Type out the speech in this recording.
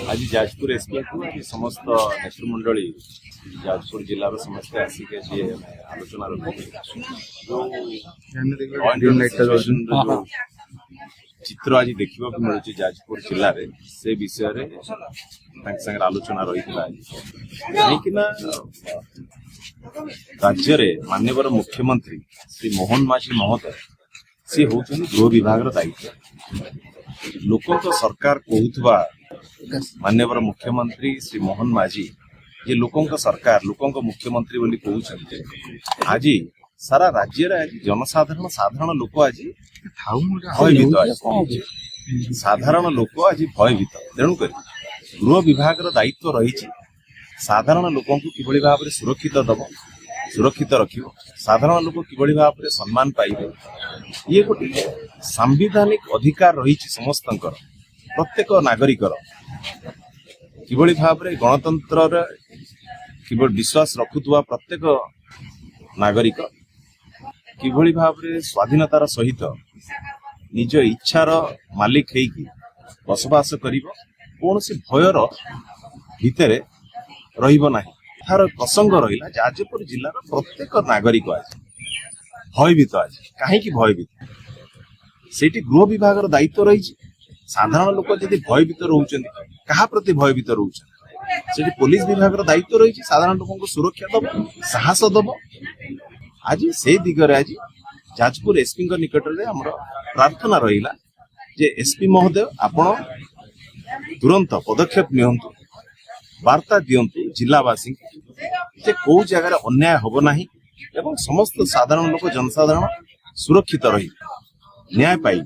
आज जाजपुर एसपी को आज समस्त नेतृमंडली जाजपुर जिलार समस्ते आसिक आलोचना चित्र आज देखा मिलूँ जाजपुर जिले में से विषय संगे आलोचना रही कहीं राज्य में माननीय मुख्यमंत्री श्री मोहन माझी महोदय सी हूँ गृह विभाग दायित्व लोकों सरकार कहूवा माननीय मुख्यमंत्री श्री मोहन माझी ये लोकों सरकार लोकों मुख्यमंत्री बोली कहते आज सारा राज्य आज साधारण लोक आज भयभीत साधारण लोक आज भयभीत तेणुक गृह विभाग दायित्व रही साधारण लोक किभली भाव में सुरक्षित रखियो साधारण लोक किभली भाव में सम्मान पाइबे ये गोटे सांविधानिक अधिकार रही समस्त प्रत्येक नागरिकर किभली भाव में गणतंत्र किभली विश्वास रखुवा प्रत्येक नागरिक किभली भाव में स्वाधीनतार सहित निज इच्छार मालिक होइकी बसवास करिबो कौन सी भयर भितर रहिबो नाही तार प्रसंग रहिला जाजपुर जिलार प्रत्येक नागरिक आज भयभीत आज कहीं भयभीत सेठी गृह विभाग दायित्व रही साधारण लोक जदि भयभीत रोचंती कहा प्रति भयभीत रोचंती पुलिस विभाग दायित्व रही साधारण लोक सुरक्षा दब साहस दब आज से दिगरे आज जाजपुर एसपी निकट में आम प्रार्थना रहा जे एसपी महोदय आपण तुरंत पदक्षेप नियंतु वार्ता दियंतु जिलावासी जे कौ जगह अन्याय होब नाही एवं समस्त साधारण लोक जनसाधारण सुरक्षित रही न्याय पाई